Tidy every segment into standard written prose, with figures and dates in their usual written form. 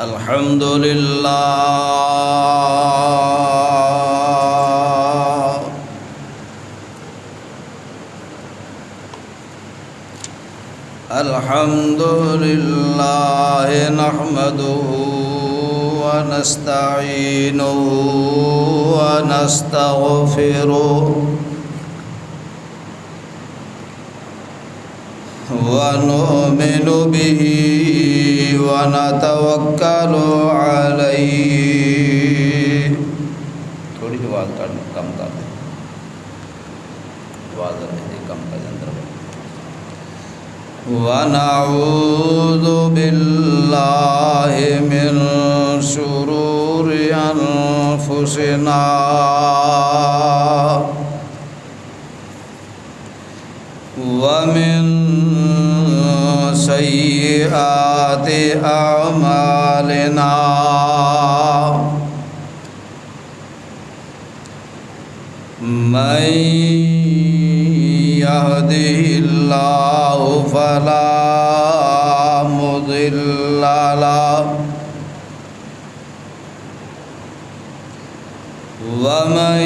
अल्हम्दुलिल्लाह अल्हम्दुलिल्लाह नहमदुहु व नस्तईनुहु व नस्तगफिरुहु व नुमिनु बिही व नतवक्कलु अलैहि। थोड़ी सी आवाज़ कम कर दे, आवाज़ कम कर दे अंदर। व नऊज़ु बिल्लाहि मिन शुरूरि अनफुसिना व मिन सय्यिआति अअमालिना। मन यहदिहिल्लाहु फला मुदिल्ल लहु व मन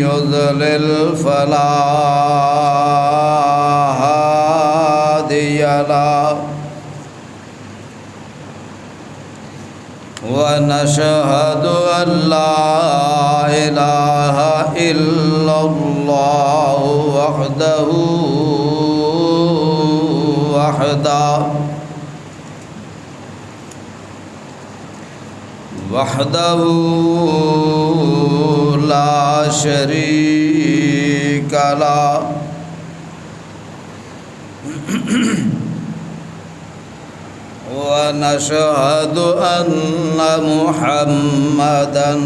युद्लिल फला हादिय लहु। व नशहदु अल्ला इलाहा इल्लल्लाहु वहदहु वहदहु ला शरीक लहु। व नशहदु अन्न मुहम्मदन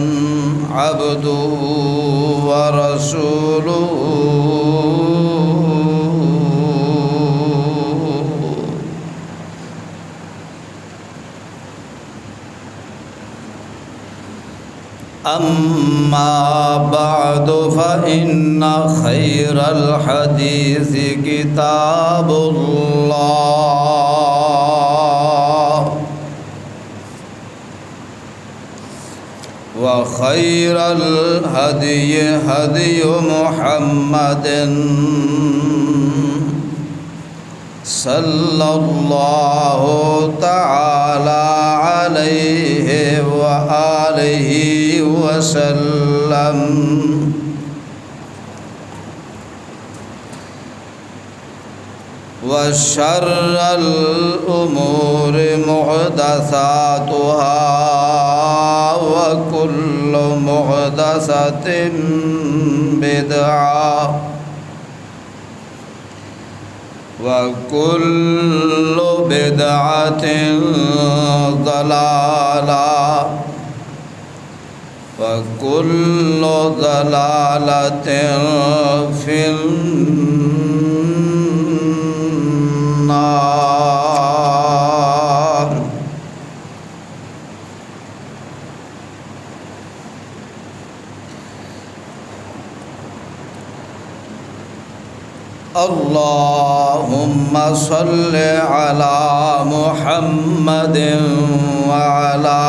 अब्दुहु व रसूलुहु। अम्मा बअदु फ़इन्न खैरल हदीसी किताबुल्लाह व खैरल हदीय हदीयु मुहम्मदिन सल्लल्लाहु तआला अलैहि व आलिहि वसल्लम। व शर्रल उमूरि मुहदसातुहा व कुल्लु मुहदसतिन बिदअह व कुल्लु बिदअतिन ज़लालह व कुल्लु ज़लालतिन फिन्नार। अल्लाहुम्मा सल्लि अला मुहम्मदिन व अला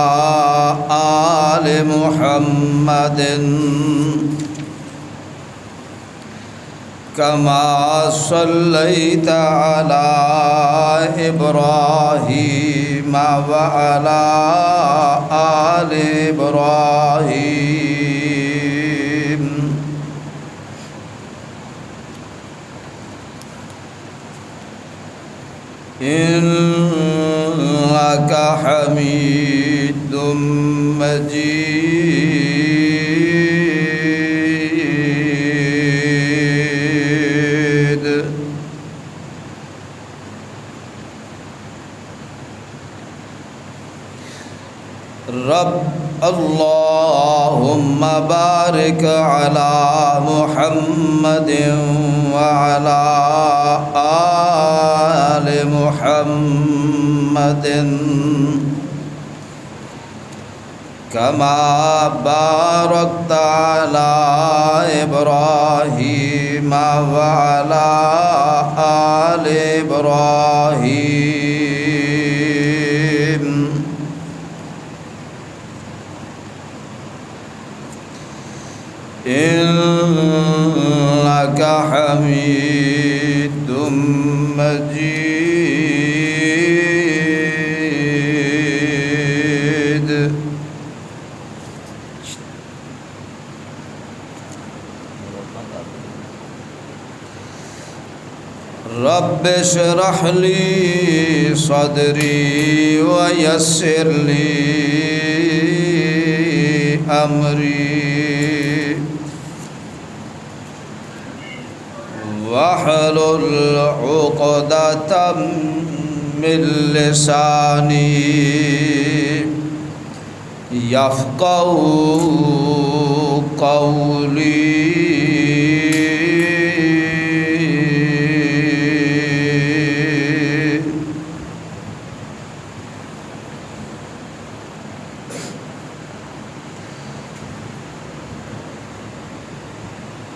आलि मुहम्मदिन कमा सल्लैता अला इब्राहीम व अला आलि इब्राहीम इन्नका हमीदुम मजीद। रब अल्लाहुम्मा बारिक अला मुहम्मदिन व अला आलि मुहम्मदिन कमा बारकता अला इब्राहीम व अला आलि इब्राहीम हमीदुम मजीद। रब्ब इश्रह ली सदरी व यस्सिर ली अमरी वहलुल उक़दतम मिन लिसानी यफ़क़हू क़ौली।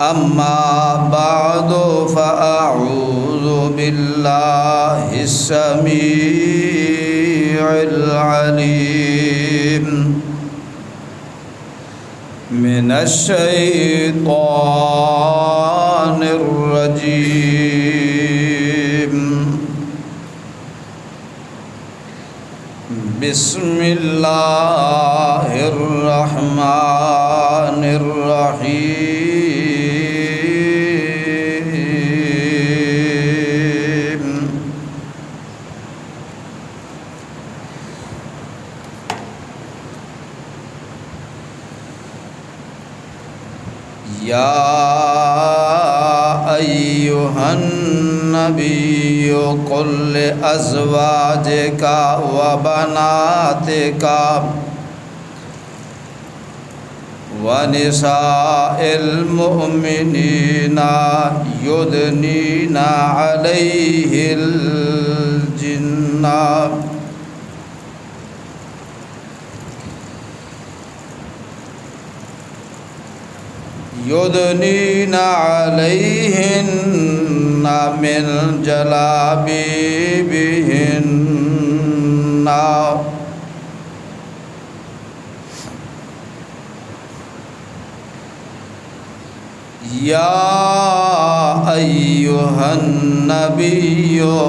अम्मा बादो फ़अऊज़ु बिल्लाहिस समीइल अलीम मिनश शैतानिर रजीम। बिस्मिल्लाहिर रहमानिर रहीम। या अय्युहन नबिय्यु कुल अज़वाजिका व बनातिका व निसाइल मुमिनीना युदनीना अलैहिल जिन्ना युदनीना अलैहिन्ना मिन जलाबिबिहिन्ना या अय्युहन नबिय्यु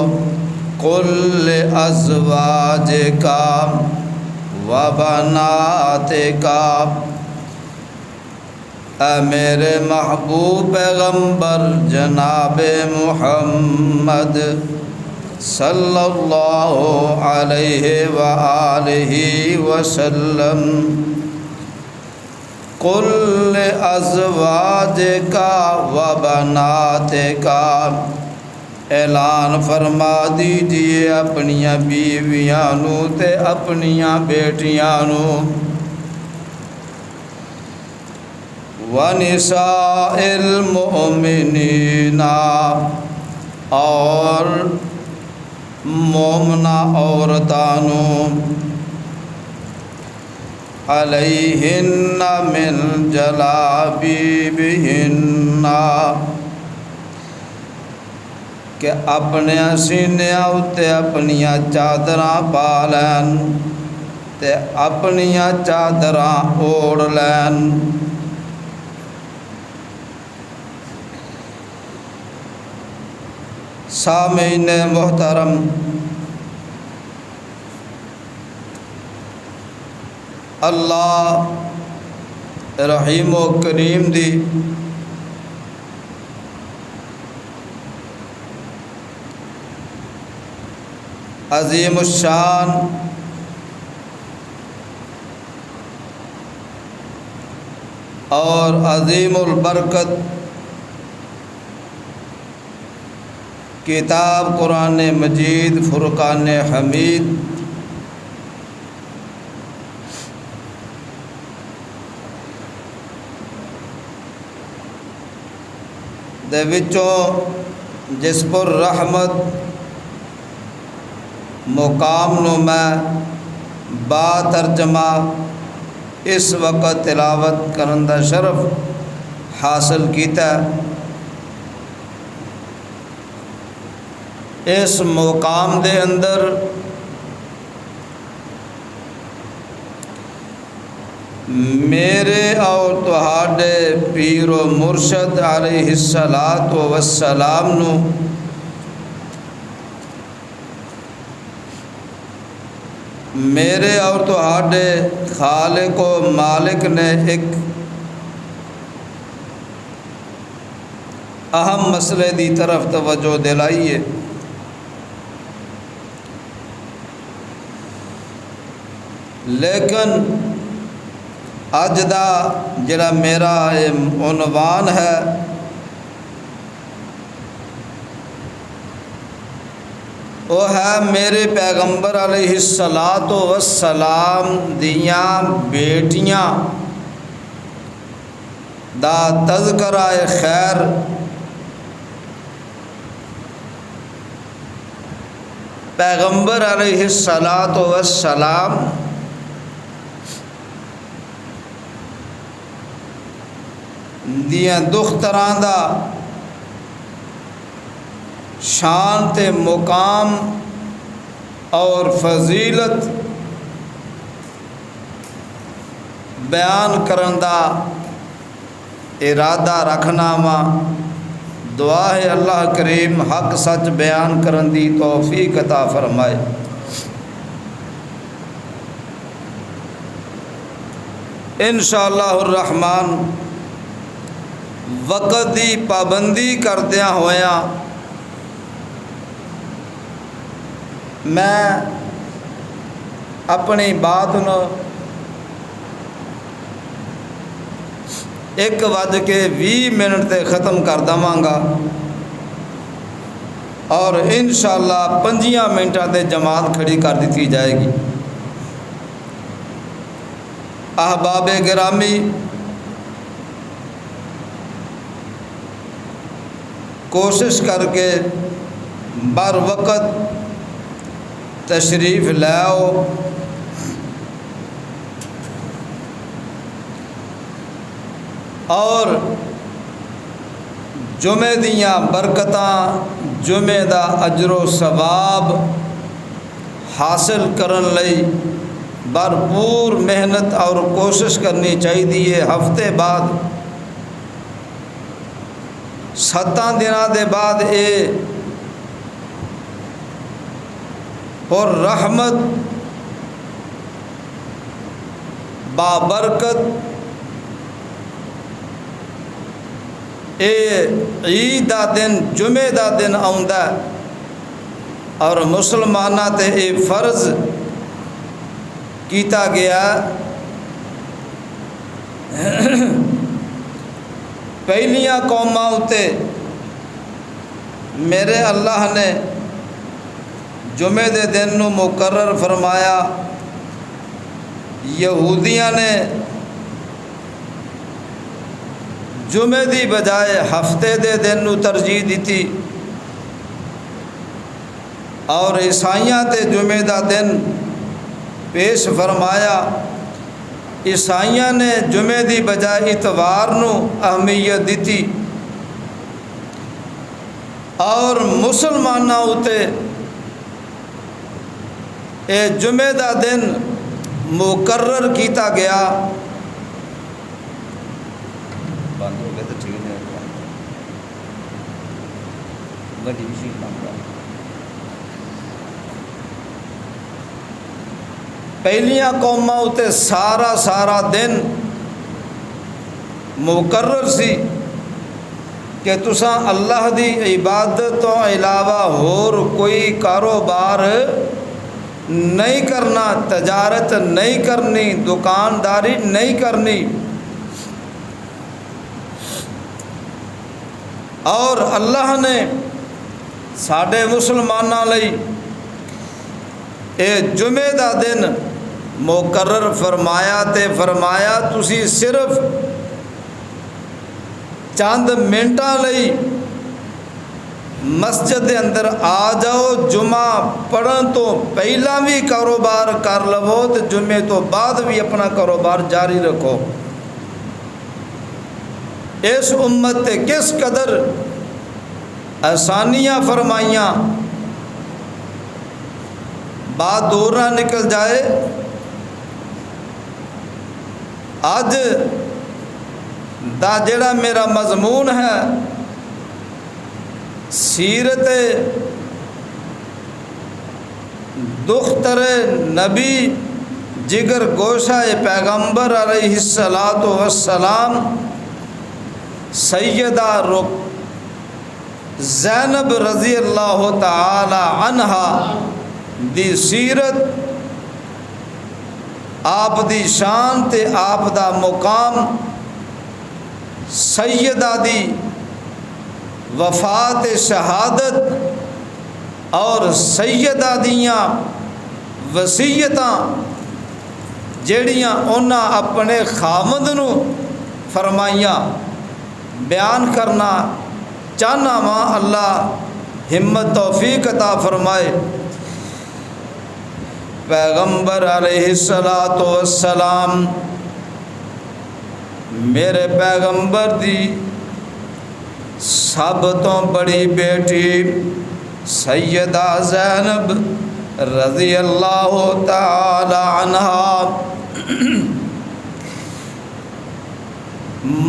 कुल अज़वाजिका व बनातिका। मेरे महबूब पैगम्बर जनाब मुहम्मद सल्लल्लाहु अलैहि व आलिहि वसल्लम कुल अज़वाजिका व बनातिका ऐलान फरमा दीजिए अपनिया बीवियां नू ते अपनिया बेटियां नू वनिसाइल मुमिनीना और मोमना औरतानू अलैहिन्ना मिन जलाबिबिहिन्ना कि अपने सीनिया उत्ते अपनिया चादरां पा लैन ते अपनिया चादरां ओढ़ लैन। सामीन मोहतरम, अल्लाह रहीम व करीम दी अज़ीम शान और अज़ीमुल बरकत किताब कुरान मजीद फुरकान हमीद दे विचों जिस पर रहमत मुकाम नू मैं बा तर्जमा इस वक्त तिलावत करन दा शरफ हासिल कीता। इस मुकाम दे अंदर मेरे और तुहाडे पीरो मुर्शद अलैहिस्सलातु वस्सलाम नू मेरे और तुहाडे खालिक व मालिक ने एक अहम मसले की तरफ तवज्जो दिलाई है। लेकिन अज दा जिहड़ा मेरा उन्वान है वो है मेरे पैगंबर अलैहिस्सलातु वस्सलाम दियां बेटियां दा तज़किरा खैर पैगंबर अलैहिस्सलातु वस्सलाम दियां दुख्तरां दा शान ते मुकाम और फजीलत बयान करन दा इरादा रखना वा। दुआ है अल्लाह करीम हक सच बयान करन दी तौफीक अता फरमाए। इंशाअल्लाहुर रहमान वक़्त की पाबंदी करदिया होया मैं अपनी बात नूं 1:20 ते ख़त्म कर देवांगा और इंशाअल्लाह 5 मिनटां ते जमात खड़ी कर दी जाएगी। अहबाब गिरामी, कोशिश करके बर वक़्त तशरीफ़ लाओ। और जुमे दियां बरकतां, जुमे दा अजरो सवाब हासिल करन लई भरपूर मेहनत और कोशिश करनी चाहिए। हफ्ते बाद 7 दिनों के बाद ये और रहमत बाबरकत ईद का दिन, जुमे का दिन आउंदा और मुसलमाना ते ये फर्ज किया गया। पहलियां कौमां उत्ते मेरे अल्लाह ने जुमे दे दिन नूं मुकर्रर फरमाया। यहूदियां ने जुमे दी बजाय हफ्ते दे दिन नूं तरजीह दी और ईसाइयां ते जुमे दा दिन पेश फरमाया। ईसाइयां ने जुमे दी बजाय इतवार नूं अहमियत दी और मुसलमानां उते ये जुमे दा दिन मुकर्रर किया गया। बंद हो गया तो ठीक है। पहलियां कौमां उते सारा दिन मुकर्रर सी कि तुसां अल्लाह दी इबादत तो इलावा होर कोई कारोबार नहीं करना, तजारत नहीं करनी, दुकानदारी नहीं करनी। और अल्लाह ने साडे मुसलमानां लई ये जुमे दा दिन मुकर्रर फरमाया ते फरमाया तुसी सिर्फ चंद मिनटां लई मस्जिद के अंदर आ जाओ। जुमा पढ़न तो पहला भी कारोबार कर लवो तो जुमे तो बाद भी अपना कारोबार जारी रखो। इस उम्मत ते किस कदर आसानियाँ फरमाइयाँ, बात दूर ना निकल जाए। अज दा जेड़ा मेरा मजमून है सीरत दुख्तर नबी जिगर गोशा पैगम्बर अलैहिस्सलातु वस्सलाम सैयदा रुक ज़ैनब रज़ी अल्लाह ताला अन्हा दी सीरत, आप दी शान ते आप दा मुकाम, सैयदा दी वफात शहादत और सैयदा दियाँ वसीयतां जेड़ियां उन्हां अपने खामद नूं फरमाइयां बयान करना चाहना वा। अल्लाह हिम्मत तौफीक अता फरमाए। पैगंबर अलैहिस्सलातु वस्सलाम मेरे पैगंबर दी सब तो बड़ी बेटी सैयदा ज़ैनब रज़ी अल्लाह ताला अन्हा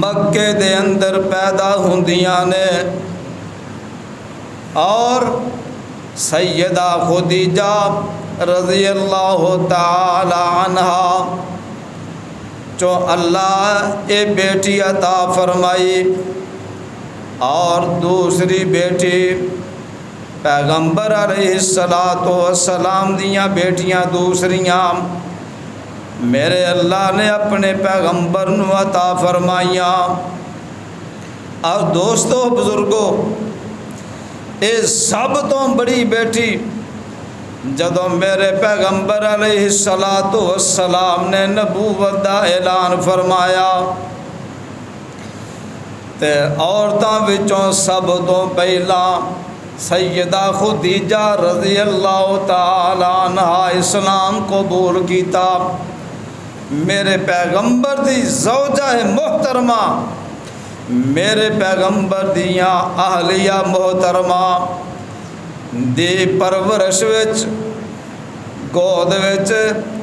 मक्के दे अंदर पैदा होंदियां ने और सैयदा खुदीजा रज़ी अल्लाह ताला अन्हा जो अल्लाह ए बेटी अता फरमाई और दूसरी बेटी पैगंबर अलैहिस्सलातु वस्सलाम दियाँ बेटियाँ दूसरियाँ मेरे अल्लाह ने अपने पैगंबर नूं अता फरमाइयां। और दोस्तों बुजुर्गों, ये सब तो बड़ी बेटी जदों मेरे पैगंबर अलैहिस्सलातु वस्सलाम ने नबूवत दा ऐलान फरमाया ते औरतां विचों सब तो पहला सैयदा खुदीजा रज़ी अल्लाह ताला अन्हा इस्लाम कबूल कीता। मेरे पैगंबर दी ज़ौजा मोहतरमा, मेरे पैगंबर दियाँ आहलिया मोहतरमा दी परवरिश विच गोद विच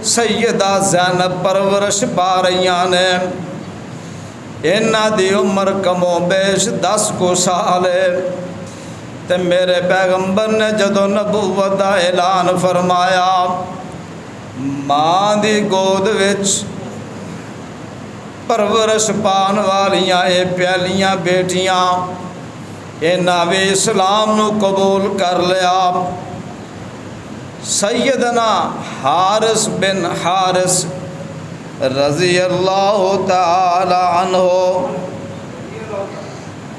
सैयदा ज़ैनब परवरिश पा रहीआं ने। इन्हां दी उम्र कमो बेश 10 को साल है ते मेरे पैगंबर ने जदों नबूवत दा ऐलान फरमाया मां दी गोद विच परवरिश पान वालियां ये प्यालियां बेटियां इन्हां भी इस्लाम नूं कबूल कर लिया। सैयदना हारिस बिन हारिस रज़ी अल्लाह ताला अन्हो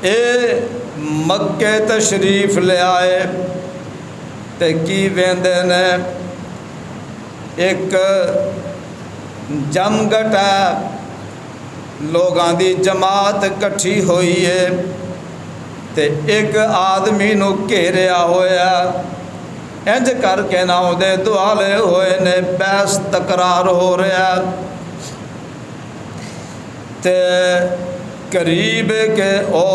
ए मक्के तशरीफ ले आए ते की वेंदे ने एक जमघट है, लोगां दी जमात इकट्ठी हुई है ते एक आदमी नूं घेरिया होया इंज करके ना उहदे दुआले होए ने, बहस तकरार हो रहा ते करीब के ओ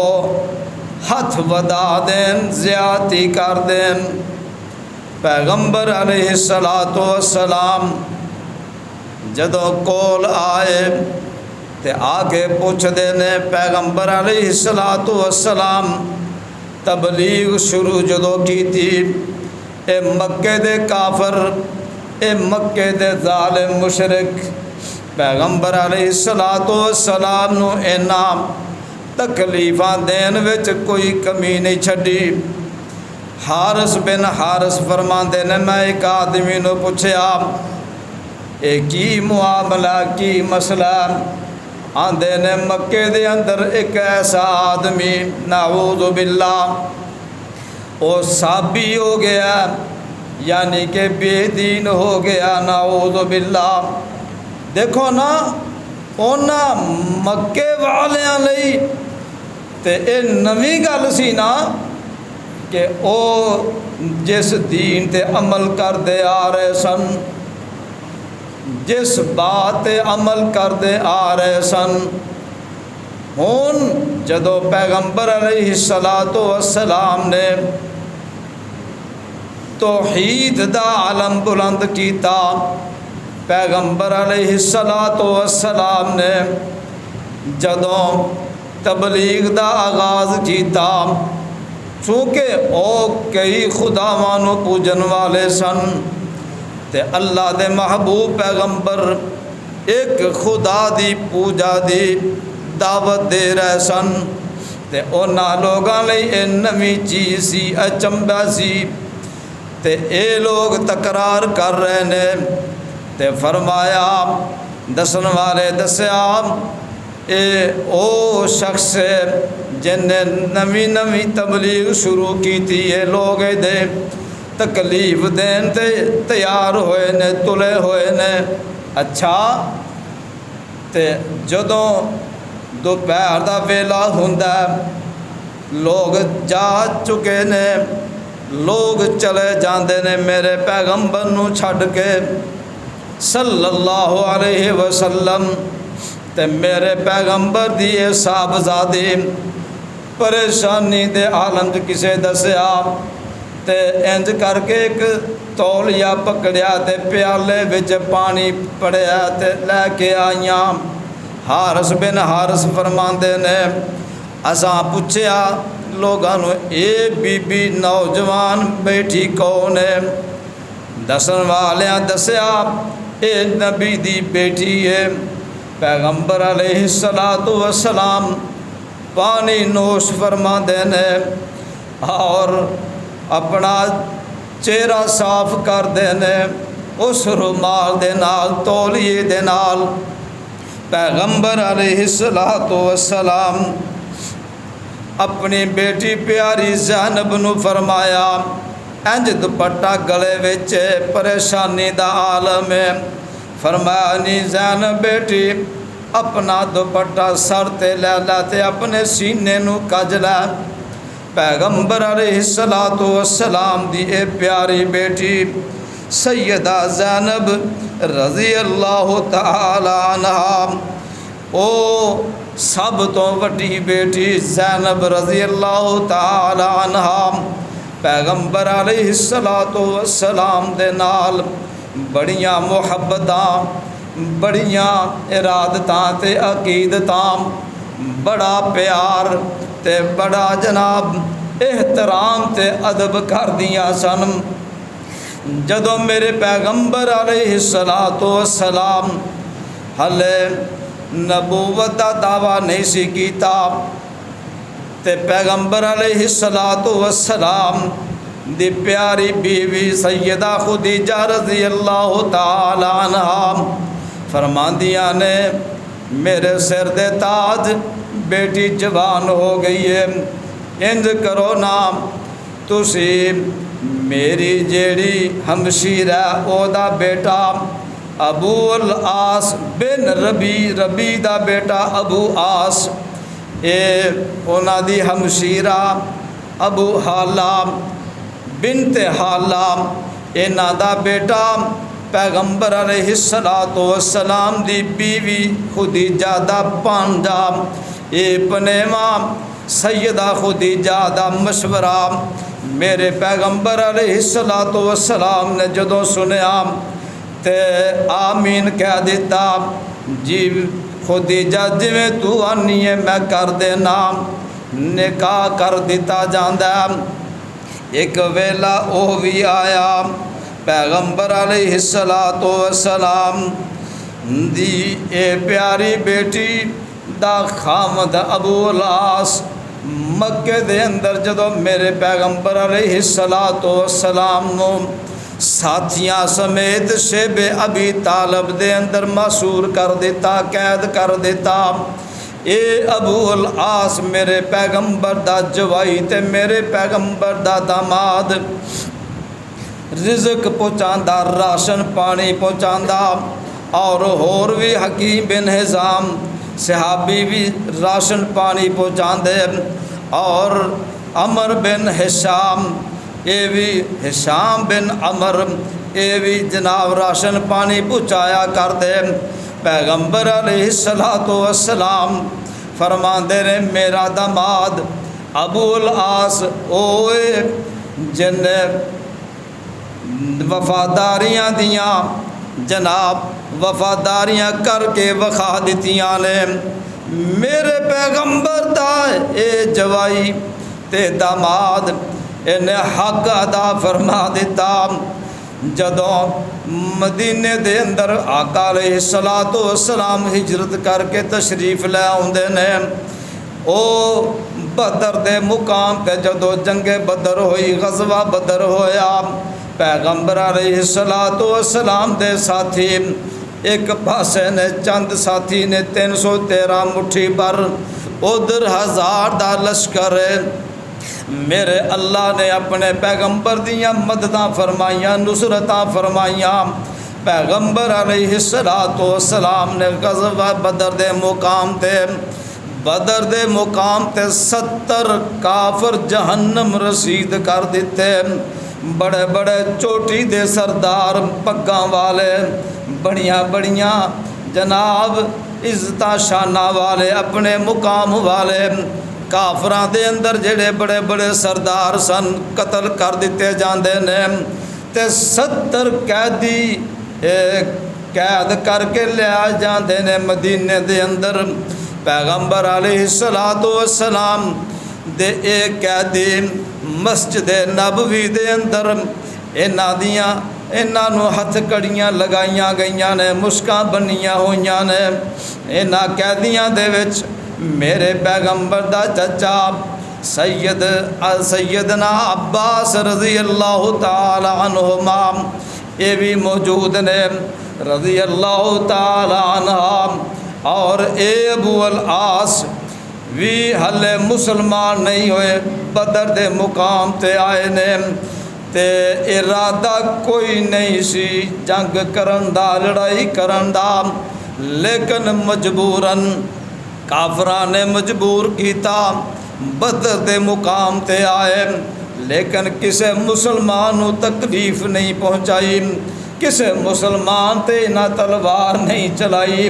हथ वधा देन, ज़्यादती कर देन। पैगंबर अलैहिस्सलातु वस्सलाम जदों कोल आए ते आके पुछदे ने पैगंबर अलैहिस्सलातु वस्सलाम तबलीग शुरू जदों कीती ए मक्के दे काफर, ए मक्के दे ज़ालिम मुशरिक पैगंबर अलैहिस्सलातु वस्सलाम नूं इन्हां तकलीफ़ां देन विच कोई कमी नहीं छड्डी। हारिस बिन हारिस फरमांदे ने मैं एक आदमी नूं पुछया ए की मुआमला की मसला, आंदे ने मक्के दे अंदर एक ऐसा आदमी नाऊज़ु बिल्लाह ओ साबी हो गया यानी कि बेदीन हो गया, नाऊज़ु बिल्लाह। देखो ना उन्हां मक्के वालियां लई ते ये नवी गल सी ना कि ओ जिस दीन ते अमल करते आ रहे सन, जिस बात ते अमल करते आ रहे सन, हुण जदों पैगंबर अलैहिस्सलातु वस्सलाम ने तौहीद दा आलम बुलंद कीता, पैगंबर अलैहिस्सलातो वस्सलाम ने जदों तबलीग दा आगाज़ किया, चूँकि ओ कई खुदावां नूं पूजन वाले सन ते अल्लाह दे महबूब पैगंबर एक खुदा दी पूजा दी दावत दे रहे सन ते उन्हां लोगां लई इह नवीं चीज़ सी, अचंभा सी ते ये लोग तकरार कर रहे ने। ते फरमाया, दसन वाले दस्या ए ओ शख्स जिन्हें नवी नवी तबलीग शुरू की थी, ये लोग दे तकलीफ देन ते तैयार होए ने, तुले होए ने। अच्छा, ते जदों दोपहर दा वेला हुंदा लोग जा चुके ने, लोग चले जाते ने मेरे पैगंबर नूं छड्ड के सल्लल्लाहु अलैहि वसल्लम। ते मेरे पैगंबर दी साहबजादी परेशानी दे आलम च किसे दसिया ते इंज करके एक तौलिया पकड़िया ते प्याले विच पानी पड़िया ते लैके आईयां। हारस बिन हारस फरमांदे ने, असां पुछया लोगां नूं ए बीबी नौजवान बैठी कौन है? दसन वालियां दसिया ए नबी दी बेटी है। पैगंबर अलैहिस्सलातु वस्सलाम पानी नोश फरमांदे ने और अपना चेहरा साफ करते ने उस रुमाल दे नाल, तौलिए दे नाल। पैगंबर अलैहिस्सलातु वस्सलाम अपनी बेटी प्यारी ज़ैनब नूं फरमाया, इंज दुपट्टा गले विच परेशानी दा आलम है। फरमाया नी ज़ैनब बेटी अपना दुपट्टा सर ते लै ला ते अपने सीने नूं कज लै। पैगंबर अलैहिस्सलातु वस्सलाम दी ए प्यारी बेटी सैयदा ज़ैनब रज़ी अल्लाह तआला अन्हा, ओ सब तो वड्डी बेटी ज़ैनब रज़ी अल्लाह तआला अन्हा पैगंबर अलैहिस्सलातु वस्सलाम दे नाल बड़ियां मुहब्बतां, बड़ियां इरादतां ते अकीदतां, बड़ा प्यार ते बड़ा जनाब एहतराम ते अदब करदियां सन। जदों मेरे पैगंबर अलैहिस्सलातु वस्सलाम हले नबूवत दा दावा नहीं सी कीता ते पैगंबर अलैहिस्सलातु वस्सलाम दी प्यारी बीवी सैयदा खुदीजा रज़ी अल्लाह तआला अन्हा फरमांदियां ने, मेरे सिर दे ताज बेटी जवान हो गई है, इंज करो ना तुसी मेरी जेड़ी हमशीरा ओदा बेटा अबू अल आस बिन रबी, रबी दा बेटा अबू आस, ए उन्हां दी हमशीरा अबू हाला बिनते हाला, इन्हां दा बेटा पैगंबर अलैहिस्सलातु वस्सलाम दी बीवी खुदीजा दा भांजा, ए पनेवा सैयदा खुदीजा दा मशवरा मेरे पैगंबर अलैहिस्सलातु वस्सलाम ने जदों सुनिया ते आमीन कह दिता। जी खुदीजा जिवें तू आनी है मैं कर देना, निकाह कर दिता जांदा। एक वेला ओ भी आया पैगंबर अलैहिस्सलातु वस्सलाम दी ए प्यारी बेटी दा खामद अबू लास मक्के दे अंदर जदों मेरे पैगंबर अलैहिस्सलातु वस्सलाम नूं साथियां समेत शेबे अबी तालब दे अंदर मासूर कर दिता, कैद कर दिता। ए अबू अल आस मेरे पैगंबर दा जवाई ते मेरे पैगंबर दा दामाद, रिज़्क पहुँचांदा, राशन पानी पहुँचांदा और होर भी हकीम बिन हिज़ाम सहाबी भी राशन पानी पहुँचाते और अमर बिन हिशाम, ये भी हिशाम बिन अमर, ये भी जनाब राशन पानी पहुँचाया करते। पैगंबर अलैहिस्सलातु वस्सलाम फरमाते ने मेरा दामाद अबूल आस ओए जिन्हें वफादारियां दियाँ जनाब वफादारियां करके वखा दित्तियां ने। मेरे पैगंबर दा ए जवाई ते दामाद इन्हें हक अदा फरमा दिता। जदों मदीने दे अंदर आका अलैहिस्सलातु वस्सलाम हिजरत करके तशरीफ लै आउंदे ने। ओ बदर दे मुकाम ते जदों जंगे बदर होई, गज़वा बदर होया, पैगंबर अलैहिस्सलातु वस्सलाम दे साथी एक पासे ने चंद साथी ने 313 मुट्ठी पर, उधर 1000 दा लश्कर। मेरे अल्लाह ने अपने पैगंबर दियां मददां फरमाइयां, नुसरतां फरमाइयां। पैगंबर अलैहिस्सलातु वस्सलाम ने गज़वा बदर दे मुकाम ते 70 काफर जहन्नम रसीद कर दिते। बड़े बड़े चोटी दे सरदार, पग्गां वाले, बड़ियां बड़ियां जनाब इज्जत शाना वाले, अपने मुकाम वाले काफरां दे अंदर जेड़े बड़े बड़े सरदार सन कतल कर दिते जांदे ने। ते 70 कैदी कैद करके लिया जाते ने मदीने दे अंदर। पैगंबर अलैहिस्सलातु वस्सलाम दे एक कैदी मस्जिद नबवी दे अंदर इन्हां दियां इन्हां नूं हथकड़ियां लगाइयां गईयां ने, मुश्कां बन्नियां होईयां ने। इन्हां कैदियां दे विच मेरे पैगंबर दा चचा सैयदना अब्बास रज़ी अल्लाह ताला अन्हुमा ये भी मौजूद ने, रज़ी अल्लाह ताला अन्हा। और ए अबू अल आस भी हले मुसलमान नहीं होए, बदर दे मुकाम ते आए ने। ते इरादा कोई नहीं सी जंग करन दा, लड़ाई करन दा, लेकिन मजबूरन काफरां ने मजबूर किया। बदर दे मुकाम ते आए, लेकिन किसी मुसलमान को तकलीफ नहीं पहुँचाई, किसी मुसलमान ते ना तलवार नहीं चलाई।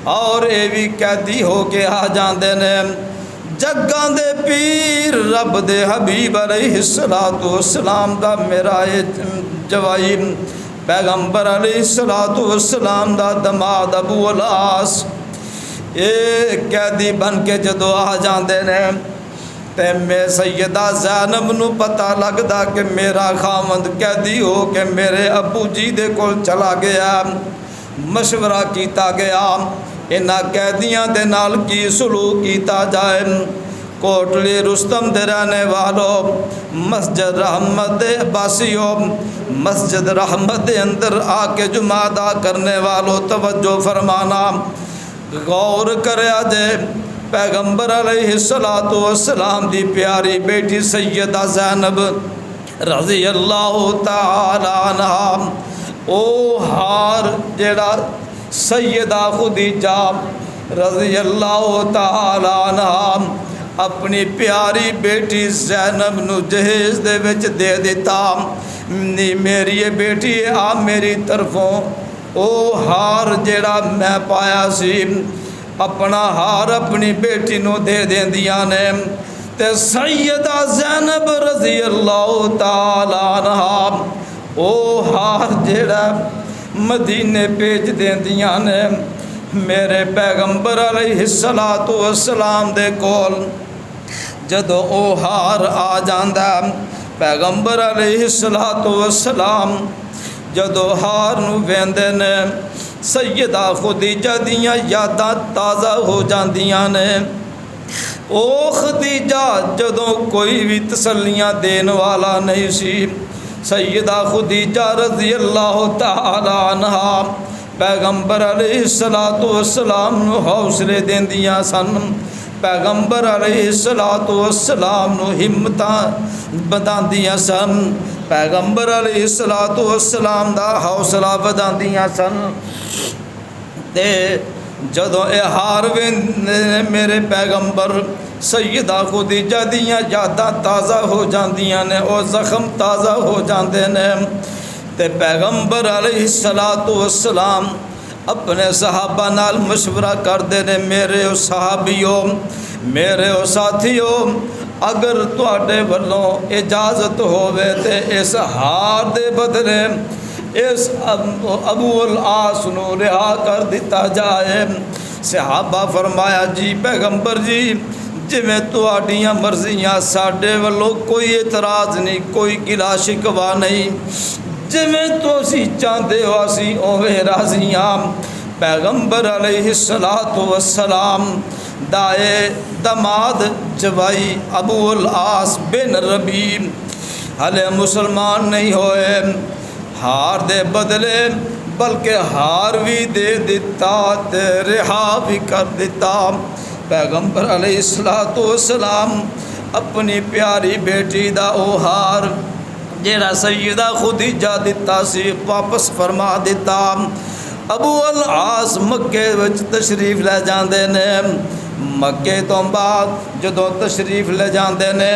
और ये भी कैदी हो के आ जाते ने। जग्गां दे पीर रब दे हबीब अलैहिस्सलातु वस्सलाम दा मेरा ये जवाई पैगंबर अलैहिस्सलातु वस्सलाम दा दमाद अबू अल आस ये कैदी बन के जदों आ जाते ने। ते मैं सैयदा ज़ैनब नूं पता लगदा कि मेरा खामद कैदी हो के मेरे अबू जी दे कोल चला गया। मशवरा किया गया इन्हां कैदियां दे नाल की सलूक किया जाए। कोटली रुस्तम दे रहने वालों, मस्जिद रहमत दे बासियों, मस्जिद रहमत दे अंदर आके जुमा अदा करने वालों तवज्जो फरमाना, गौर करया जे पैगंबर अलैहिस्सलातु वस्सलाम दी प्यारी बेटी सैयदा ज़ैनब रज़ी अल्लाह ताला अन्हा ओ हार जेड़ा सैयदा खुदीजा रज़ी अल्लाह ताला अन्हा अपनी प्यारी बेटी ज़ैनब नूं जहेज दे विच दे दिता। नी मेरी ये बेटी आ मेरी तरफों ओ हार जेड़ा मैं पाया सी, अपना हार अपनी बेटी नूं दे देंदियां ने। ते सैयदा ज़ैनब रज़ी अल्लाह ताला अन्हा ओ हार जेड़ा मदीने भेज देंदियां ने। मेरे पैगंबर अलैहिस्सलातु वस्सलाम दे कोल जदों ओ हार आ जांदा, पैगंबर अलैहिस्सलातु वस्सलाम जदों हार नूं वेंदे ने, सैयदा खुदीजा दियां यादां ताज़ा हो जांदियां ने। ओ खदीजा जदों कोई भी तसल्लियां देने वाला नहीं सी, सैयदा खुदीजा रज़ी अल्लाह ताला अन्हा पैगंबर अलैहिस्सलातु वस्सलाम नूं हौसले देंदियां सन। पैगंबर अलैहिस्सलातु वस्सलाम नूं हिम्मतां वधांदियां सन। पैगंबर अलैहिस्सलातु वस्सलाम दा हौसला वधांदियां सन। ते जदों ये हार वेंदे मेरे पैगंबर सैयदा खुदीजा दियां यादां ताज़ा हो जांदियां ने, और ज़ख्म ताज़ा हो जाते ने। ते पैगंबर अलैहिस्सलातु वस्सलाम अपने सहाबा नाल मशवरा करते ने, मेरे ओ सहाबियों, मेरे ओ साथियों, अगर तुहाडे वल्लों इजाज़त होवे ते इस हार दे बदले इस अबू अल आस नूं रिहा कर दिता जाए। सहाबा फरमाया जी पैगंबर जी जिवें तुहाड़ियां मर्जियां, साडे वल्लों कोई एतराज़ नहीं, कोई गिला शिकवा नहीं, जिवें तुसीं चाहते हो असीं उवें राज़ी हां। पैगंबर अलैहिस्सलातु वस्सलाम दाए दमाद जवाई अबू अल आस बिन रबी हले मुसलमान नहीं होए, हार दे बदले बल्कि हार भी दे दिता ते रिहा भी कर दिता। पैगंबर अलैहिस्सलातु वस्सलाम अपनी प्यारी बेटी दा ओ हार जेड़ा सैयदा खुदीजा दिता सी वापस फरमा दिता। अबू अल आस मक्के विच तशरीफ ले जाते ने। मक्के तो बाद जदों तशरीफ ले जाते ने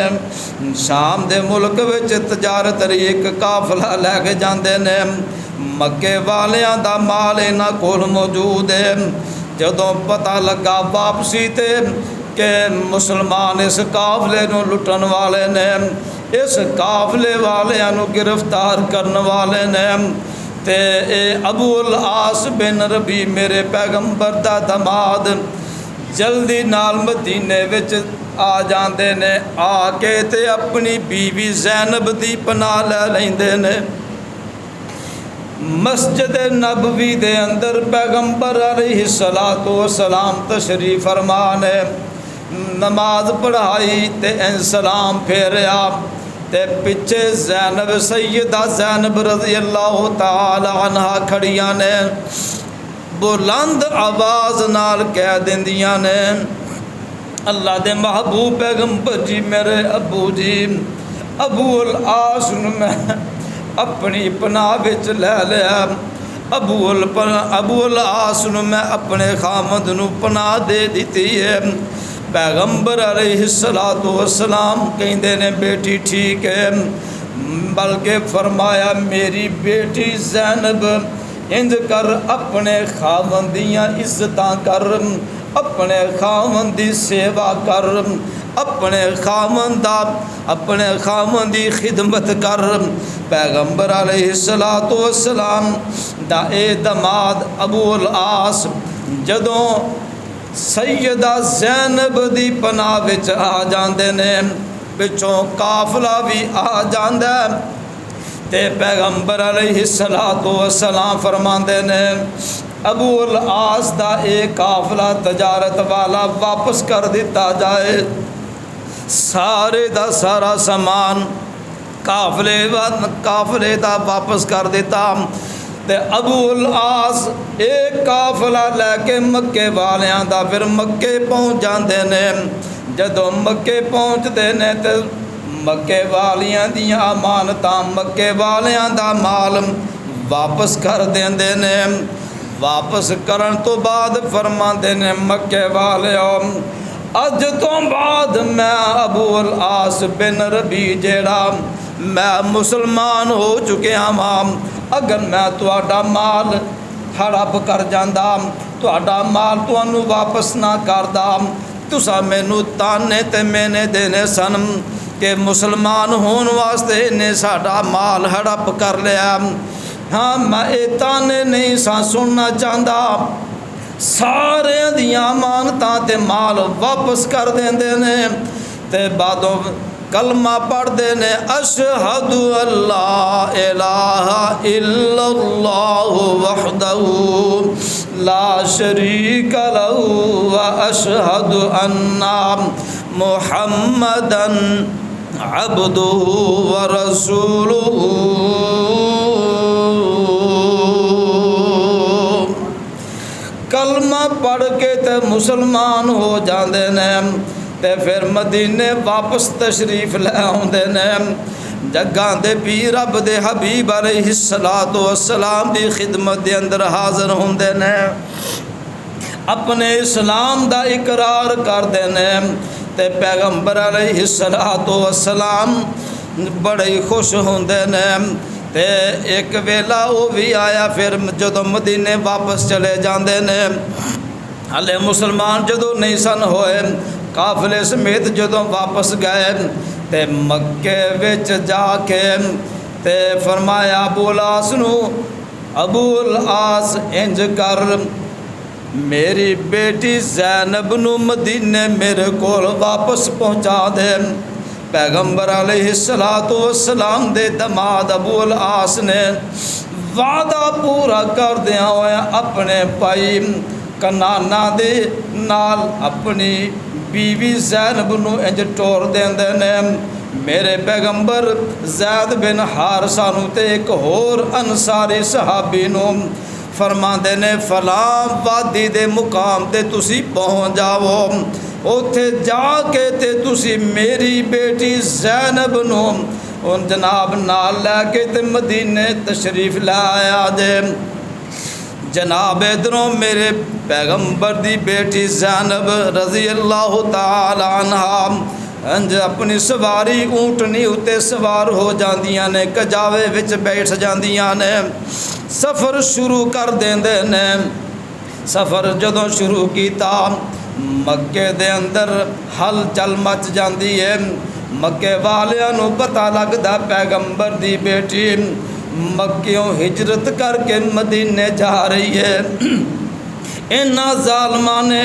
शाम दे मुल्क विच तजारत लई एक काफला लैके जाते ने। मक्के वालियां दा माल इन्हां कोल मौजूद है। जदों पता लगा वापसी ते कि मुसलमान इस काफले नूं लुटन वाले ने, इस काफले वालियां नूं गिरफ्तार करने वाले ने, ते अबू अल आस बिन रबी मेरे पैगंबर दा दमाद जल्दी नाल मदीने विच आ जाते ने। आके ते अपनी बीवी ज़ैनब दी पनाह लै लैंदे ने। मस्जिद नबवी दे अंदर पैगंबर अलैहिस्सलातु वस्सलाम तशरीफ फरमा ने नमाज पढ़ाई ते सलाम फेरिया ते पिछे ज़ैनब सैयदा ज़ैनब रज़ी अल्लाह तआला अन्हा खड़ियां ने, बुलंद आवाज़ नाल कह दिंदियां ने अल्लाह दे महबूब पैगंबर जी मेरे अबू जी अबू अल आस नूं मैं अपनी पनाह विच लै लिया। अबू अल आस नूं मैं अपने खामद नूं पनाह दे दी है। पैगंबर अलैहिस्सलातु वस्सलाम कहंदे ने बेटी ठीक है, बल्कि फरमाया मेरी बेटी ज़ैनब इंज कर अपने खामद दियां इज्जतां कर, अपने खामद दी सेवा कर, अपने खामद दी खिदमत कर। पैगंबर अलैहिस्सलातु वस्सलाम दा दमाद अबू अल आस जदों सैयदा ज़ैनब दी पनाह विच आ जाते ने, पिछों काफला भी आ जाता ते पैगंबर अलैहिस्सलातु वस्सलाम फरमाते ने अबू अल आस दा काफला तजारत वाला वापस कर दिता जाए। सारे दा सारा समान काफले दा वापस कर दिता ते अबू अल आस एक काफला लैके मक्के वालियां दा फिर मक्के पहुँच जाते ने। जदों मक्के पहुँचते ने तो मक्के वालियां दियां अमानतां मक्के वालियां दा माल वापस कर देंदे ने। वापस करन तो बाद फरमाते ने मक्के वालिओ अज तो बाद मैं अबू अल आस बिन रबी जेड़ा मैं मुसलमान हो चुकिया हाँ, अगर मैं तुहाडा माल हड़प कर जांदा, तुहाडा माल तुहानू वापस ना करदा, तुसा मैनू ताने ते मैंने देने सन कि मुसलमान होने वास्ते इन्हें साडा माल हड़प कर लिया। हाँ मैं ये ताने नहीं सा सुनना चाहता। सारे दियां मानतां ते माल वापस कर देंदे ने ते बादों कलमा पढ़ते ने अशहदु अल्ला इलाहा इल्लल्लाहु वहदहु ला शरीका लहू व अशहदु अन्ना मुहम्मदन अब्दुहु व रसूलुहु। कलमा पढ़ के ते मुसलमान हो जाते ने ते फिर मदीने वापस तशरीफ लै आउंदे ने। जग्गां दे पीर रब दे हबीब अलैहिस्सलातु वस्सलाम दी खिदमत दे अंदर हाज़र होंदे ने, अपने इस्लाम दा इकरार करदे ने ते पैगंबर अलैहिस्सलातु वस्सलाम बड़े ही खुश होंदे ने। ते एक वेला वो भी आया फिर जदों मदीने वापस चले जाते ने। हले मुसलमान जदों नहीं सन होए काफले समेत जदों वापस गए ते मक्के विच जाके ते फरमाया अबूल आस नू, अबूल आस इंज कर, मेरी बेटी ज़ैनब नू मदीने मेरे कोल वापस पहुँचा दे। पैगंबर अलैहिस्सलातु वस्सलाम दे दमाद अबूल आस ने वादा पूरा कर दिया होया अपने भाई कनाना दे नाल अपनी बीवी ज़ैनब नू इंज टोर देंदे ने। मेरे पैगंबर ज़ैद बिन हारसा नू ते एक होर अंसारी सहाबी नू फरमांदे ने फलां वादी दे मुकाम ते तुसी पहुँच जाओ, उत्थे जाके ते तुसी मेरी बेटी ज़ैनब नू उन जनाब नाल लैके ते मदीने तशरीफ लाया जे। जनाब इधरों मेरे पैगंबर दी बेटी ज़ैनब रज़ी अल्लाह तआला अन्हा अंज अपनी सवारी ऊँटनी उत्ते सवार हो जांदियां ने, कजावे विच बैठ जांदियां ने, सफ़र शुरू कर देंदे ने। सफ़र जदों शुरू किया मक्के दे अंदर हलचल मच जाती है। मक्के वालियां नू पता लगदा पैगंबर दी बेटी मक्कियों हिजरत करके मदीने जा रही है। इन्हां ज़ालमां ने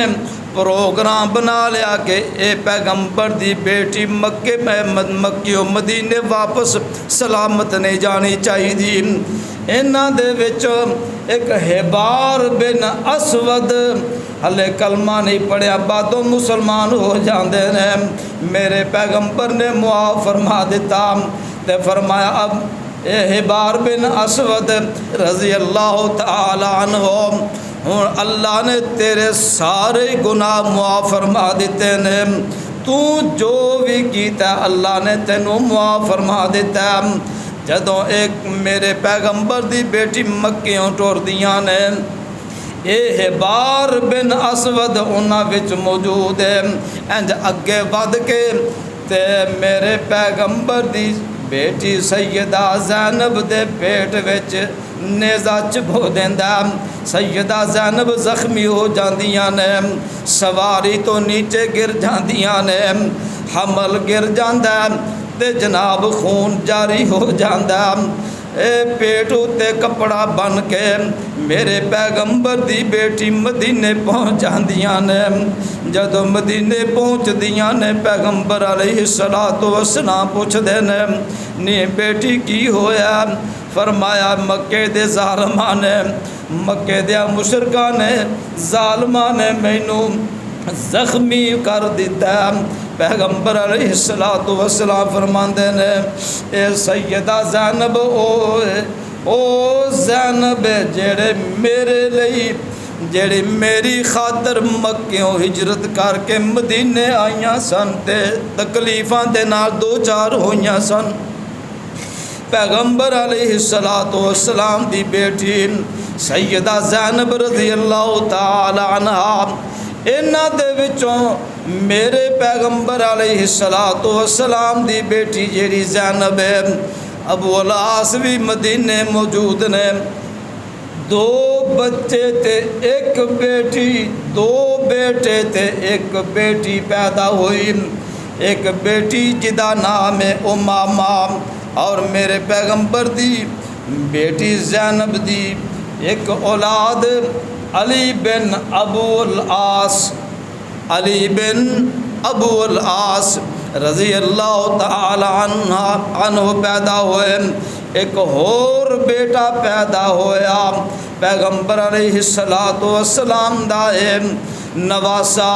प्रोग्राम बना लिया कि ए पैगंबर दी बेटी मक्कियों मदीने वापस सलामत नहीं जानी चाहिए। इन्हां दे विचों एक हिबार बिन असवद हले कलमा नहीं पढ़िया, बादों मुसलमान हो जाते हैं। मेरे पैगंबर ने मुआफ़ फरमा दिता ते फरमाया अब ए हिबार बिन असवद रज़ी अल्लाह तआला अन्हु, हुण अल्लाह ने तेरे सारे गुनाह मुआफ़ फरमा दिते ने, तू जो भी कीता अल्लाह ने तेनू मुआफ़ फरमा दिता। जदों एक मेरे पैगंबर दी बेटी मक्कियों टुरदियां ने, ये हिबार बिन असवद उन्हां विच मौजूद है। इंज अगे वध के ते मेरे पैगंबर दी बेटी सैयदा ज़ैनब दे पेट विच नेज़ा चबो देंदा। सैयदा ज़ैनब ज़ख्मी हो जांदियां ने, सवारी तो नीचे गिर जांदियां ने, हमल गिर जांदा ते जनाब खून जारी हो जांदा। ए पेट उत्ते कपड़ा बन के मेरे पैगंबर दी बेटी मदीने पहुँच जांदियां ने। जदों मदीने पहुँचदियां ने पैगंबर अलैहिस्सलातु वस्सलाम पुछदे ने नी बेटी की होया? फरमाया मक्के दे ज़ालमां ने, मक्के दे मुशरकां ने ज़ालमां ने मैनू ज़ख्मी कर दिता। पैगंबर अलैहिस्सलातु वस्सलाम फरमांदे ने ए सैयदा ज़ैनब ओ ज़ैनब जेड़े मेरे लिए जेड़ी मेरी खातर मक्कियों हिजरत करके मदीने आईयां सन ते तकलीफ़ां दे नाल दो चार होईयां सन। पैगंबर अलैहिस्सलातु वस्सलाम दी बेटी सैयदा ज़ैनब रज़ी अल्लाह तआला अन्हा, इन्हां दे विचों मेरे पैगंबर अलैहिस्सलातु वस्सलाम दी बेटी जेड़ी ज़ैनब है, अबूल आस भी मदीने मौजूद ने। दो बच्चे ते एक बेटी, दो बेटे ते एक बेटी पैदा हुई। एक बेटी जिदा नाम है उमामा और मेरे पैगंबर दी बेटी ज़ैनब दी एक औलाद अली बिन अबूल आस, अली बिन अबूल आस रज़ी अल्लाह तआला अन्हु पैदा हुए। एक होर बेटा पैदा होया पैगंबर अलैहिस्सलातु वस्सलाम दा नवासा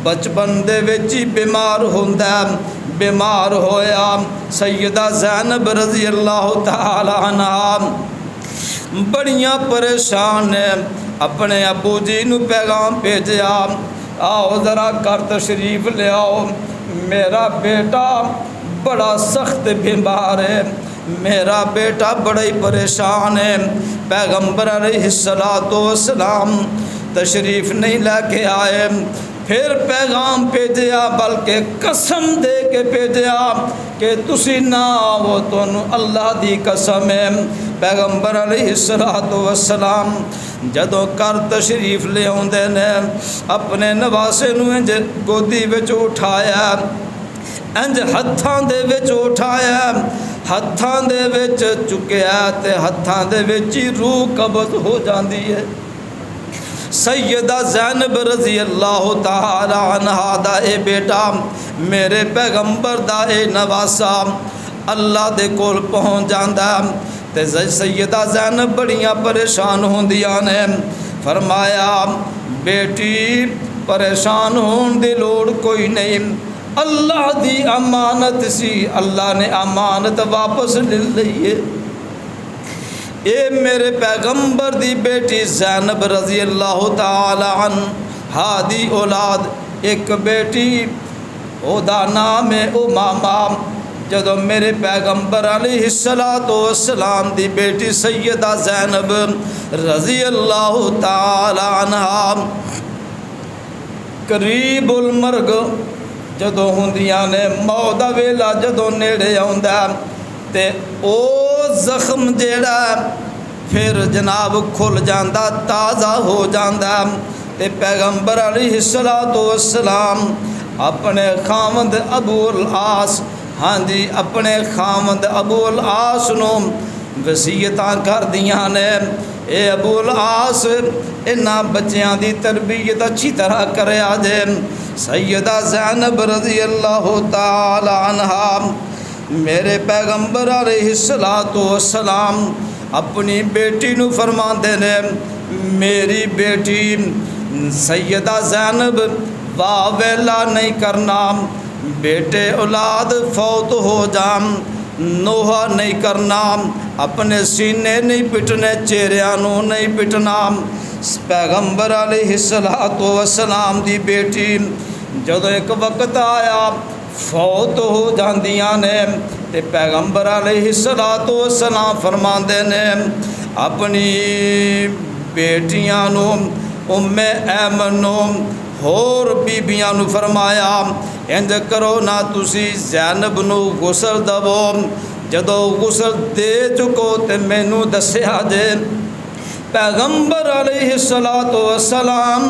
बचपन दे विच ही बीमार हुंदा, बीमार होया। सैयदा ज़ैनब रज़ी अल्लाह तआला अन्हा बड़ियां परेशान ने, अपने अबू जी नू पैगाम भेजा आओ ज़रा घर तशरीफ ले आओ, मेरा बेटा बड़ा सख्त बीमार है, मेरा बेटा बड़ा ही परेशान है। पैगंबर अलैहिस्सलातु वस्सलाम तशरीफ़ नहीं लेके आए। फिर पैगाम भेजा बल्कि कसम दे के भेजा कि तुसी ना आओ, तुहानू अल्लाह दी कसम है। पैगंबर अलैहिस्सलातु वस्सलाम जदों कर तशरीफ ले आउंदे ने अपने नवासे नू इंज गोदी विच उठाया, इंज हत्थां दे विच उठाया, हत्थां दे विच चुकिया ते हत्थां दे विच ही रूह कब्ज़ हो जाती है। सैयदा ज़ैनब रज़ी अल्लाह तआला अन्हा दा ए बेटा मेरे पैगंबर दा ए नवासा अल्लाह दे कोल पहुँच जाता ते सैयदा ज़ैनब बड़ियां परेशान होंदियां ने। फरमाया बेटी परेशान होने की लोड़ कोई नहीं, अल्लाह दी अमानत सी, अल्लाह ने अमानत वापस ले ली है। ये मेरे पैगंबर दी बेटी ज़ैनब रज़ी अल्लाह तआला अन्हा दी औलाद एक बेटी ओदा नाम है उमामा। जदों मेरे पैगंबर अलैहिस्सलातु वस्सलाम दी बेटी सैयदा ज़ैनब रज़ी अल्लाह तआला अन्हा करीबुल मर्ग जदों हुंदियां ने, मौत दा वेला जदों नेड़े आउंदा ते ओ जख्म जेड़ा फिर जनाब खुल जाता, ताज़ा हो जाता ते पैगंबर अलैहिस्सलातु वस्सलाम अपने खामद अबूल आस, हाँ जी, अपने खामद अबूल आस नूं वसीयतां कर दियां ने। ए अबूल आस इन्हां बच्चियां दी तरबियत अच्छी तरह करया जे। सैयदा ज़ैनब रज़ी अल्लाह तआला अन्हा मेरे पैगंबर अलैहिस्सलातु वस्सलाम अपनी बेटी नूं फरमांदे ने, मेरी बेटी सैयदा ज़ैनब वाह वेला नहीं करना, बेटे औलाद फौत हो जाम नोहा नहीं करना, अपने सीने नहीं पिटने, चेहरियां नूं नहीं पिटना। पैगंबर अलैहिस्सलातु वस्सलाम दी बेटी जदों एक वक्त आया फौत हो जांदियां ने ते पैगंबर अलैहिस्सलातु वस्सलाम फरमांदे ने अपनी बेटियां नूं उम्मे ऐमन नूं होर बीबियां नूं फरमाया इंज करो ना तुसी ज़ैनब नूं गुसल दवो, जदों गुसल दे चुको ते मैनू दस्या जे। पैगंबर अलैहिस्सलातु वस्सलाम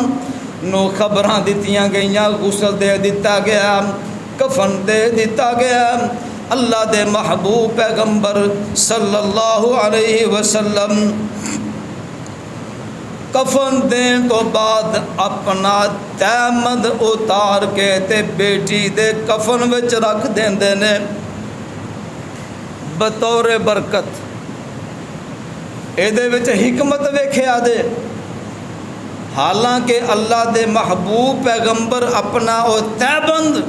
नूं खबरां दित्तियां गईयां, गुसल दे दिता गया, कफन दे दिता गया। अल्लाह दे महबूब पैगंबर सल्लल्लाहु अलैहि वसल्लम कफन देन तो बाद अपना तहमद उतार के ते बेटी दे कफन विच रख देंदे ने बतौर बरकत। इहदे विच हिकमत वेखिया जे, हालांकि अल्लाह दे महबूब पैगंबर अपना वो तहबंद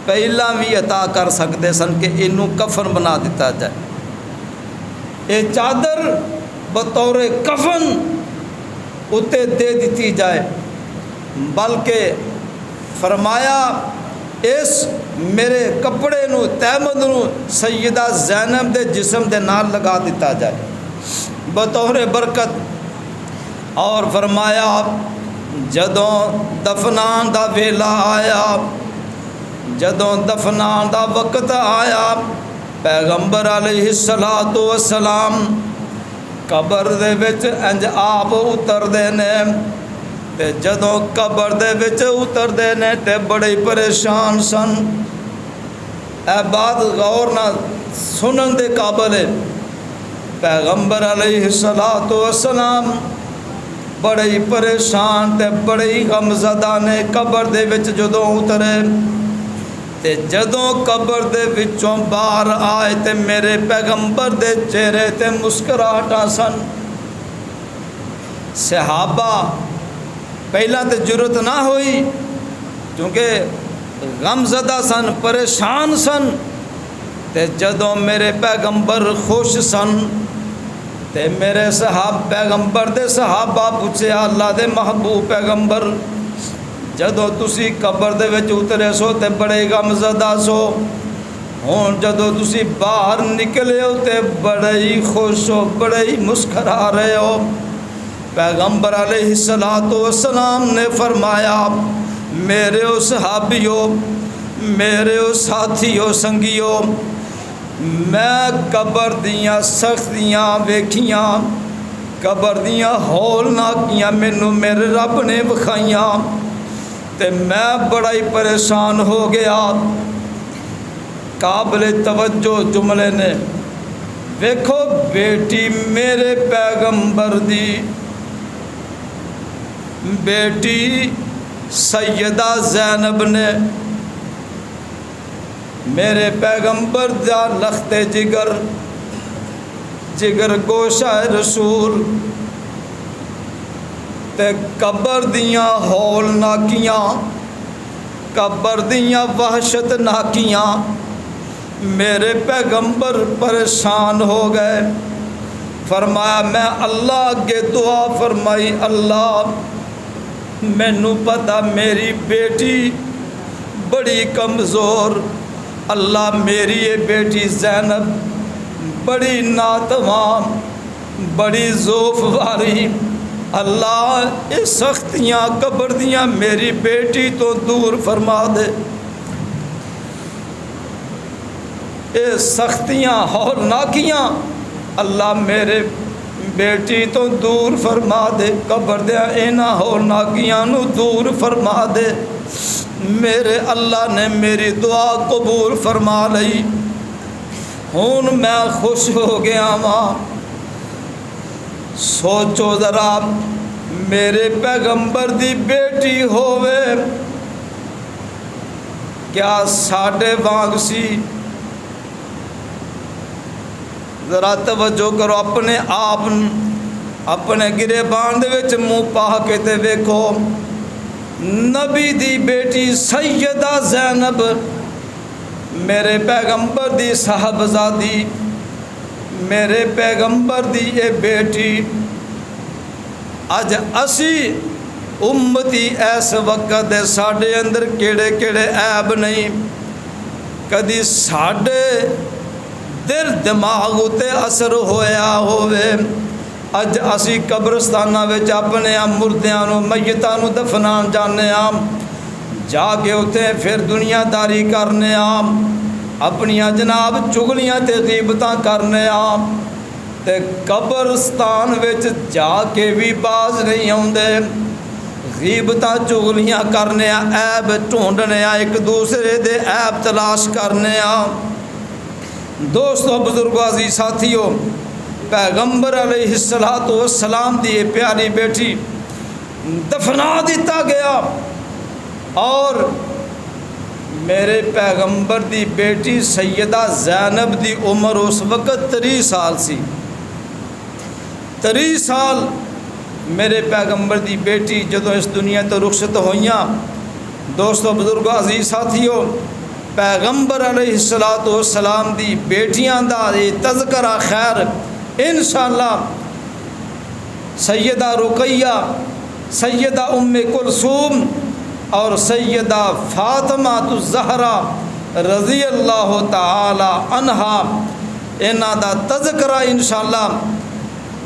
पहला भी अता कर सकते सन कि इनू कफन बना दिता जाए। ये चादर बतौर कफन उत्ते दे दी जाए, बल्कि फरमाया इस मेरे कपड़े नू तहमद नू सैयदा ज़ैनब दे जिस्म दे नाल लगा दिता जाए बतौर बरकत। और फरमाया जदों दफनान दा वेला आया, जदों दफनान दा वक्त आया, पैगंबर अलैहिस्सलातु वस्सलाम कबर दे विच इंज आप उतरदे ने ते जदों कबर दे विच उतरदे ने ते बड़े परेशान सन। ए बात गौर ना सुनन दे काबिल है। पैगंबर अलैहिस्सलातु वस्सलाम बड़े ही परेशान ते बड़े ही गमज़दा ने कबर दे विच जदों उतरे ते जदों कबर दे विचों बाहर आए ते मेरे पैगंबर दे चेहरे ते मुस्कुराहटां सन। सहाबा पहला तो जरूरत ना हुई क्योंकि गमज़दा सन, परेशान सन। ते जदों मेरे पैगंबर खुश सन ते मेरे पैगंबर दे सहाबा पूछे अल्लाह दे महबूब पैगंबर जदों तुसी कबर दे विच उतरे सो ते बड़े गमज़दा सो, हुण जदों तुसी बाहर निकले हो ते बड़े ही खुश हो, बड़े ही मुस्कुरा रहे हो। पैगंबर अलैहिस्सलातु वस्सलाम ने फरमाया मेरे ओ सहाबियों, मेरे ओ साथियों, संगियों, मैं कबर दियाँ सख्तियाँ वेखियाँ, कबर दियाँ हौलनाकियाँ मैनू मेरे रब ने विखाइयाँ ते मैं बड़ा ही परेशान हो गया। काबिल तवज्जो जुमले ने। वेखो बेटी मेरे पैगंबर दी, बेटी सैयदा ज़ैनब ने मेरे पैगंबर दा लखते जिगर, जिगर गोशा रसूल ते कबर दियाँ हौल नाकियाँ, कबर दियाँ वहशत नाकियाँ। मेरे पैगंबर परेशान हो गए। फरमाया मैं अल्लाह अगे दुआ फरमाई, अल्लाह मैनू पता मेरी बेटी बड़ी कमज़ोर, अल्लाह मेरी ये बेटी ज़ैनब बड़ी नातवान, बड़ी ज़ोफ़ वाली, अल्लाह ये सख्तियाँ कब्र दियाँ मेरी बेटी तो दूर फरमा दे। ये सख्तियाँ हौलनाकियाँ अल्लाह मेरे बेटी तो दूर फरमा दे, कब्र दियाँ इन्हां हौलनाकियां नू दूर फरमा दे। मेरे अल्लाह ने मेरी दुआ कबूल फरमा लई। हुण मैं खुश हो गया वां। सोचो ज़रा मेरे पैगंबर दी बेटी होवे, क्या साडे वांग सी? ज़रा तवज्जो करो, अपने आप अपने गिरेबान दे विच मुँह पा के ते वेखो। नबी दी बेटी सैयदा ज़ैनब मेरे पैगंबर दी साहबजादी, मेरे पैगंबर दी ये बेटी। अज असी उम्मती ऐस वक्त दे साडे अंदर केड़े केड़े ऐब नहीं, कदी साडे दिल दिमाग उते असर होया होवे। अज असी कब्रस्ताना विच अपने मुर्दियां नूं मैयतां नूं दफनान जाने जाके उते फिर दुनियादारी करने अपनियां जनाब चुगलियां ते गीबतां करने ते कब्रस्तान विच जाके भी बाज नहीं आउंदे। गीबतां चुगलियां करने, ऐब ढूंढने, एक दूसरे दे ऐब तलाश करने। दोस्तों, बुजुर्गों, अज़ीज़ साथियों, पैगंबर अलैहिस्सलातु वस्सलाम दी प्यारी बेटी दफना दिता गया और मेरे पैगंबर दी बेटी सैयदा ज़ैनब दी उम्र उस वक़्त 30 साल सी। 30 साल मेरे पैगंबर दी बेटी जदों इस दुनिया तो रुखसत होइयां। दोस्तों, बुजुर्गों, अज़ीज़ साथियों, पैगंबर अलैहिस्सलातु वस्सलाम दी बेटियां दा तज़करा खैर इंशाअल्लाह सैयदा रुकैया, सैयदा उम्मे कुलसूम और सैयदा फातिमातुज़ ज़हरा रज़ी अल्लाह ताला अन्हा, इन्हां दा तज़करा इंशाअल्लाह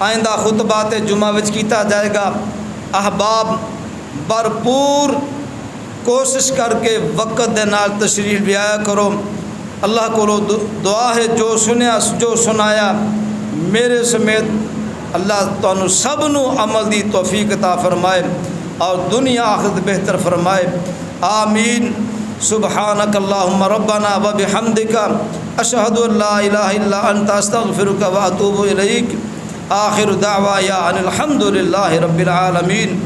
आइंदा खुतबात जुमा विच कीता जाएगा। अहबाब भरपूर कोशिश करके वक़्त दे नाल तशरीफ ले आया करो। अल्लाह को दुआ है जो सुनिया जो सुनाया मेरे समेत अल्लाह तुहानू सब नू अमल दी तौफीक अता फरमाए और दुनिया आखिरत बेहतर फरमाए। आमीन। सुबहानक अल्लाहुम्मा रब्बना व बिहम्दिका अशहदु अल्ला इलाहा इल्ला अंता अस्तगफिरुका व अतूबु इलैक। आखिर दावाया अनिल हम्दुलिल्लाहि रब्बिल आलमीन।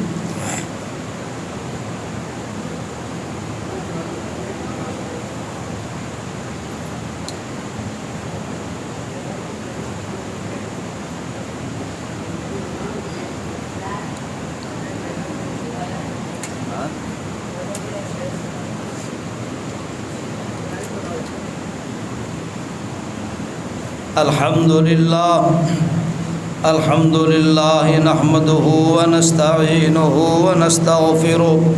अल्हम्दुलिल्लाह नहमदुहु व नस्तईनुहु व नस्तगफिरुहु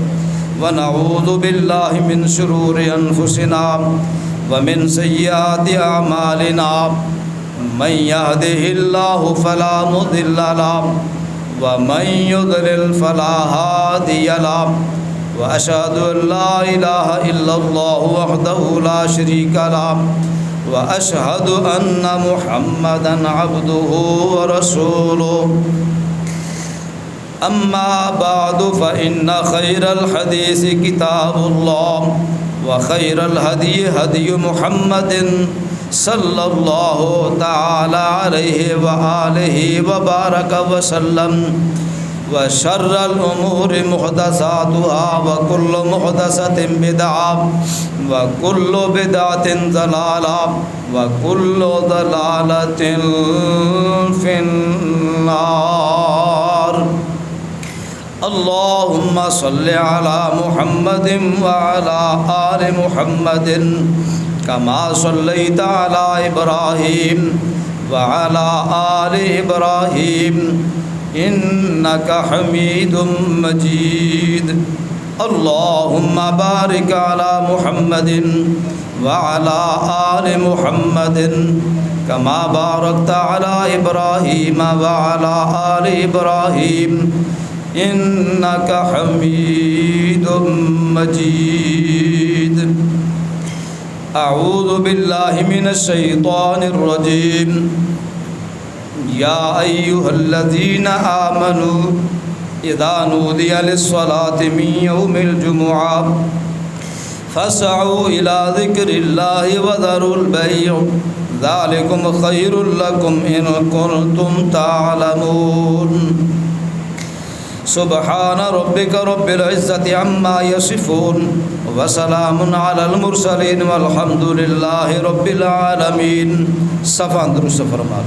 व नऊज़ु बिल्लाहि मिन शुरूरि अनफुसिना व मिन सय्यिआति अमालिना। मन यहदिहिल्लाहु फला मुदिल्ल लहु व मन युद्लिल फला हादिय लहु व अशहदु अल्ला इलाहा इल्लल्लाहु वहदहु ला शरीका लहु व अशहदु अन्ना मुहम्मदन अब्दुहु व रसूलुहु। अम्मा बादु फ़इन्ना खैरल हदीस किताबुल्लाह व खैरल हदी हदी मुहम्मदिन सल्लल्लाहु तआला अलैहि व आलिहि व बारक व सल्लम व शर्रल उमूरि मुहदसातुहा व कुल्लु मुहदसतिन बिदअ व कुल्लु बिदअतिन ज़लाला व कुल्लु ज़लालतिन फिन्नार। अल्लाहुम्मा सल्लि अला मुहम्मदिन व अला आलि मुहम्मदिन कमा सल्लैता अला इब्राहीम व अला आलि इब्राहीम इन्नका हमीदुम मजीद। अल्लाहुम्मा बारिक अला मुहम्मदिन व अला आलि मुहम्मदिन कमा बारकता अला इब्राहीम व अला आलि इब्राहीम इन्नका हमीदुम मजीद। अऊज़ु बिल्लाहि मिनश शैतानिर रजीम। या अय्युहल्लज़ीना आमनू इज़ा नूदिया लिस्सलाति मिन यौमिल जुमुआ फसअू इला ज़िक्रिल्लाहि व ज़रुल बैअ ज़ालिकुम खैरुल लकुम इन कुंतुम तअलमून। सुब्हान रब्बिका रब्बिल इज़्ज़ति अम्मा यसिफून व सलामुन अलल मुरसलीन वल्हम्दुलिल्लाहि रब्बिल आलमीन। सफ़ा दुरुस्त फरमा।